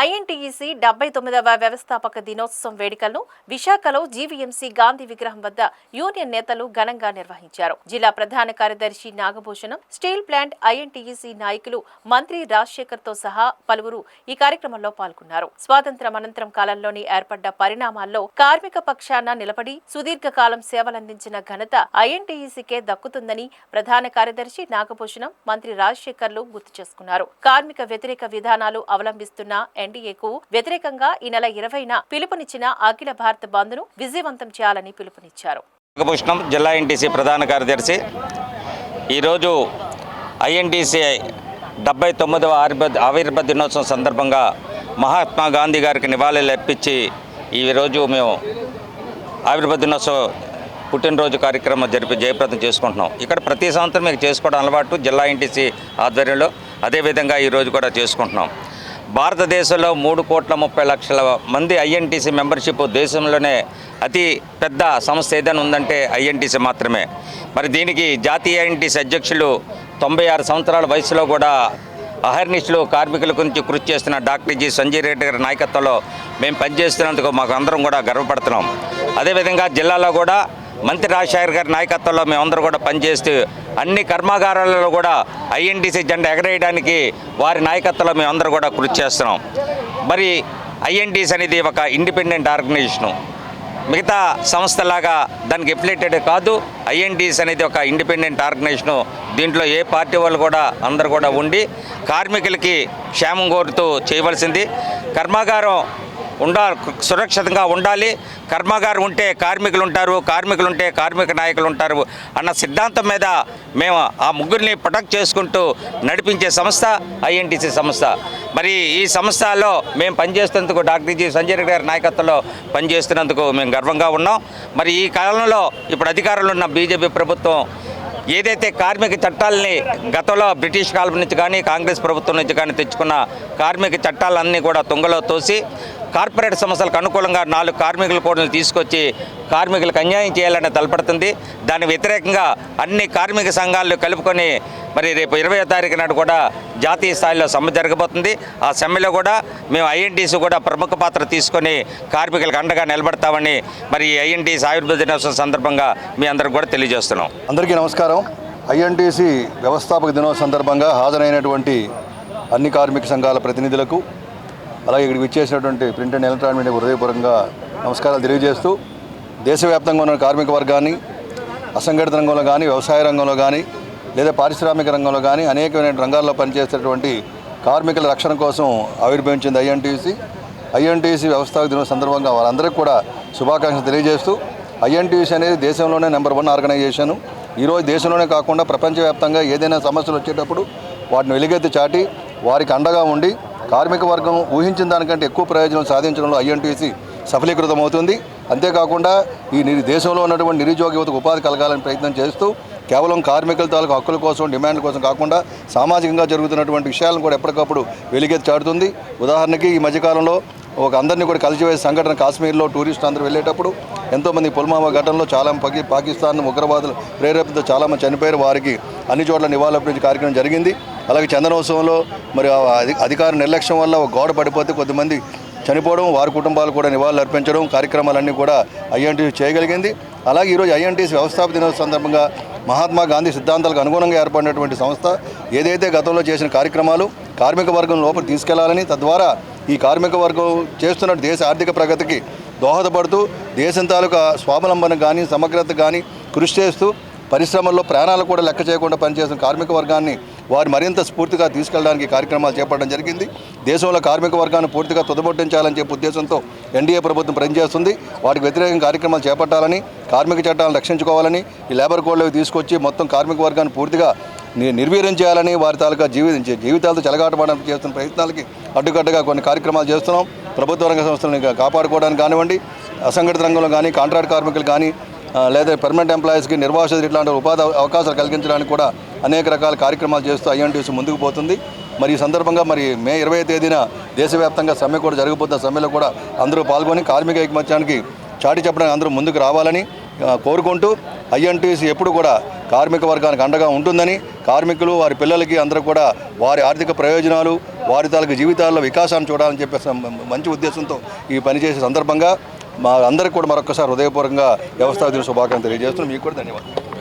INTUC 79వ వ్యవస్థాపక దినోత్సవం వేడుకలను విశాఖలో జీవీఎంసీ గాంధీ విగ్రహం వద్ద యూనియన్ నేతలు ఘనంగా నిర్వహించారు. జిల్లా ప్రధాన కార్యదర్శి నాగభూషణం, స్టీల్ ప్లాంట్ ఐఎన్టీయూసీ నాయకులు మంత్రి రాజశేఖర్ తో సహా పలువురు ఈ కార్యక్రమంలో పాల్గొన్నారు. స్వాతంత్ర్యం అనంతరం కాలంలోని ఏర్పడ్డ పరిణామాల్లో కార్మిక పక్షాన నిలబడి సుదీర్ఘకాలం సేవలందించిన ఘనత ఐఎన్టీయూసీకే దక్కుతుందని ప్రధాన కార్యదర్శి నాగభూషణం, మంత్రి రాజశేఖర్లు గుర్తు చేసుకున్నారు. కార్మిక వ్యతిరేక విధానాలు అవలంబిస్తున్న ఎన్డీఏకు వ్యతిరేకంగా ఈ నెల 20న పిలుపునిచ్చిన అఖిల భారత బంద్ను విజయవంతం చేయాలని పిలుపునిచ్చారు. నాగభూషణం, జిల్లా ఎన్టీసీ ప్రధాన కార్యదర్శి. ఈరోజు ఐఎన్టీసీ 79వ ఆవిర్భావ దినోత్సవం సందర్భంగా మహాత్మా గాంధీ గారికి నివాళులు అర్పించి ఈరోజు మేము ఆవిర్భావ దినోత్సవం పుట్టినరోజు కార్యక్రమం జరిపి జయప్రదం చేసుకుంటున్నాం. ఇక్కడ ప్రతి సంవత్సరం మీకు చేసుకోవడం అలవాటు జిల్లా ఎన్టీసీ ఆధ్వర్యంలో. అదేవిధంగా ఈరోజు కూడా చేసుకుంటున్నాం. భారతదేశంలో 3,30,00,000 మంది ఐఎన్టీసీ మెంబర్షిప్, దేశంలోనే అతి పెద్ద సంస్థ ఏదైనా ఉందంటే ఐఎన్టీసీ మాత్రమే. మరి దీనికి జాతీయ ఐఎన్టీసీ అధ్యక్షులు 96 సంవత్సరాల వయసులో కూడా అహర్నిశలు కార్మికుల గురించి కృషి చేస్తున్న డాక్టర్ జి సంజయ్ రెడ్డి గారి నాయకత్వంలో మేము పనిచేస్తున్నందుకు మాకు అందరం కూడా గర్వపడుతున్నాం. అదేవిధంగా జిల్లాలో కూడా మంత్రి రాజశేఖర్ గారి నాయకత్వంలో మేమందరూ కూడా పనిచేస్తూ అన్ని కర్మాగారాలలో కూడా ఐఎన్టీసీ జెండా ఎగరేయడానికి వారి నాయకత్వంలో మేమందరూ కూడా కృషి చేస్తున్నాం. మరి ఐఎన్టీసీ అనేది ఒక ఇండిపెండెంట్ ఆర్గనైజేషను. మిగతా సంస్థలాగా దానికి ఎఫిలియేటెడ్ కాదు. ఐఎన్టీసీ అనేది ఒక ఇండిపెండెంట్ ఆర్గనైజేషను. దీంట్లో ఏ పార్టీ వాళ్ళు కూడా అందరూ కూడా ఉండి కార్మికులకి క్షేమం కోరుతూ చేయవలసింది. కర్మాగారం సురక్షితంగా ఉండాలి. కర్మాగారం ఉంటే కార్మికులు ఉంటారు, కార్మికులు ఉంటే కార్మిక నాయకులు ఉంటారు అన్న సిద్ధాంతం మీద మేము ఆ ముగ్గురిని ప్రొటెక్ట్ చేసుకుంటూ నడిపించే సంస్థ ఐఎన్టీసీ సంస్థ. మరి ఈ సంస్థలో మేము పనిచేస్తున్నందుకు డాక్టర్ జి సంజయ్ రెడ్డి గారి నాయకత్వంలో పనిచేస్తున్నందుకు మేము గర్వంగా ఉన్నాం. మరి ఈ కాలంలో ఇప్పుడు అధికారంలో ఉన్న బీజేపీ ప్రభుత్వం ఏదైతే కార్మిక చట్టాలని గతంలో బ్రిటిష్ కాలం నుంచి కానీ కాంగ్రెస్ ప్రభుత్వం నుంచి కానీ తెచ్చుకున్న కార్మిక చట్టాలన్నీ కూడా తుంగలో తోసి కార్పొరేట్ సంస్థలకు అనుకూలంగా 4 కార్మికుల కోడ్లను తీసుకొచ్చి కార్మికులకు అన్యాయం చేయాలని తలపడుతుంది. దాని వ్యతిరేకంగా అన్ని కార్మిక సంఘాలను కలుపుకొని మరి రేపు 20వ తారీఖు నాడు కూడా జాతీయ స్థాయిలో సమ్మె జరగబోతుంది. ఆ సమ్మెలో కూడా మేము ఐఎన్టీసీ కూడా ప్రముఖ పాత్ర తీసుకొని కార్మికులకు అండగా నిలబడతామని మరి ఐఎన్టీసీ ఆవిర్భావ దినోత్సవం సందర్భంగా మీ అందరికి కూడా తెలియజేస్తున్నాం. అందరికీ నమస్కారం. ఐఎన్టీసీ వ్యవస్థాపక దినోత్సవం సందర్భంగా హాజరైనటువంటి అన్ని కార్మిక సంఘాల ప్రతినిధులకు, అలాగే ఇక్కడికి విచ్చేసినటువంటి ప్రింట్ అండ్ ఎలక్ట్రానిక్ మీడియా హృదయపూర్వకంగా నమస్కారాలు తెలియజేస్తూ, దేశవ్యాప్తంగా ఉన్న కార్మిక వర్గాన్ని అసంఘటిత రంగంలో కానీ, వ్యవసాయ రంగంలో కానీ, లేదా పారిశ్రామిక రంగంలో కానీ అనేకమైన రంగాల్లో పనిచేసేటువంటి కార్మికుల రక్షణ కోసం ఆవిర్భవించింది ఐఎన్టీసీ. ఐఎన్టీసీ వ్యవస్థాపక దినోత్సవం సందర్భంగా వారందరికీ కూడా శుభాకాంక్షలు తెలియజేస్తూ, ఐఎన్టీసీ అనేది దేశంలోనే నెంబర్ 1 ఆర్గనైజేషను. ఈరోజు దేశంలోనే కాకుండా ప్రపంచవ్యాప్తంగా ఏదైనా సమస్యలు వచ్చేటప్పుడు వాటిని వెలుగెత్తి చాటి వారికి అండగా ఉండి కార్మిక వర్గం ఊహించిన దానికంటే ఎక్కువ ప్రయోజనం సాధించడంలో ఐఎన్టీసీ సఫలీకృతమవుతుంది. అంతేకాకుండా ఈ దేశంలో ఉన్నటువంటి నిరుద్యోగ యువతకు ఉపాధి కలగాలని ప్రయత్నం చేస్తూ కేవలం కార్మికుల తాలూకు హక్కుల కోసం, డిమాండ్ కోసం కాకుండా సామాజికంగా జరుగుతున్నటువంటి విషయాలను కూడా ఎప్పటికప్పుడు వెలుగెత్తి చాటుతుంది. ఉదాహరణకి ఈ మధ్యకాలంలో అందరినీ కూడా కలిసివేసే సంఘటన కాశ్మీర్లో టూరిస్టులు అందరూ వెళ్ళేటప్పుడు ఎంతోమంది పుల్వామా ఘటనలో చాలామంది పాకిస్తాన్ ఉగ్రవాదులు ప్రేరేపితో చాలామంది చనిపోయారు. వారికి అన్ని చోట్ల నివాళులర్పించే కార్యక్రమం జరిగింది. అలాగే చందనోత్సవంలో మరి అధికార నిర్లక్ష్యం వల్ల ఒక గోడ పడిపోతే కొద్దిమంది చనిపోవడం, వారి కుటుంబాలు కూడా నివాళులు అర్పించడం కార్యక్రమాలన్నీ కూడా ఐఎన్టీసీ చేయగలిగింది. అలాగే ఈరోజు ఐఎన్టీసీ వ్యవస్థాపక దినోత్సవం సందర్భంగా మహాత్మా గాంధీ సిద్ధాంతాలకు అనుగుణంగా ఏర్పడినటువంటి సంస్థ ఏదైతే గతంలో చేసిన కార్యక్రమాలు కార్మిక వర్గం లోపల తీసుకెళ్లాలని, తద్వారా ఈ కార్మిక వర్గం చేస్తున్న దేశ ఆర్థిక ప్రగతికి దోహదపడుతూ దేశం తాలూకా స్వావలంబన కానీ, సమగ్రత కానీ కృషి చేస్తూ పరిశ్రమల్లో ప్రాణాలు కూడా లెక్క చేయకుండా పనిచేస్తున్న కార్మిక వర్గాన్ని వారు మరింత స్ఫూర్తిగా తీసుకెళ్ళడానికి కార్యక్రమాలు చేపట్టడం జరిగింది. దేశంలో కార్మిక వర్గాన్ని పూర్తిగా తుదబొట్టించాలని చెప్పే ఉద్దేశంతో ఎన్డీఏ ప్రభుత్వం పనిచేస్తుంది. వాటికి వ్యతిరేకంగా కార్యక్రమాలు చేపట్టాలని, కార్మిక చట్టాలను రక్షించుకోవాలని, ఈ లేబర్ కోడ్లోకి తీసుకొచ్చి మొత్తం కార్మిక వర్గాన్ని పూర్తిగా నిర్వీర్యం చేయాలని, వారి తాలూకా జీవితాలతో చెలగాటపడడానికి చేస్తున్న ప్రయత్నాలకి అడ్డుకట్టుగా కొన్ని కార్యక్రమాలు చేస్తున్నాం. ప్రభుత్వ రంగ సంస్థలను కాపాడుకోవడానికి కానివ్వండి, అసంఘటిత రంగంలో కానీ, కాంట్రాక్ట్ కార్మికులు కానీ, లేదా పర్మనెంట్ ఎంప్లాయీస్కి నిర్వాసితులు ఇట్లాంటి ఉపాధి అవకాశాలు కలిగించడానికి కూడా అనేక రకాల కార్యక్రమాలు చేస్తూ ఐఎన్టీసీ ముందుకు పోతుంది. మరి ఈ సందర్భంగా మరి మే 20వ తేదీన దేశవ్యాప్తంగా సమ్మె కూడా జరగబోతున్న సమ్మెలో కూడా అందరూ పాల్గొని కార్మిక ఐకమత్యానికి చాటి చెప్పడానికి అందరూ ముందుకు రావాలని కోరుకుంటూ ఐఎన్టీసీ ఎప్పుడు కూడా కార్మిక వర్గానికి అండగా ఉంటుందని, కార్మికులు వారి పిల్లలకి అందరూ కూడా వారి ఆర్థిక ప్రయోజనాలు, వారి తాలూకు జీవితాల్లో వికాసాన్ని చూడాలని చెప్పేసి మంచి ఉద్దేశంతో ఈ పనిచేసే సందర్భంగా మా అందరికీ కూడా మరొకసారి హృదయపూర్వకంగా వ్యవస్థాపక దిన శుభాకాంక్షలు తెలియజేస్తున్నాం. మీకు కూడా ధన్యవాదాలు.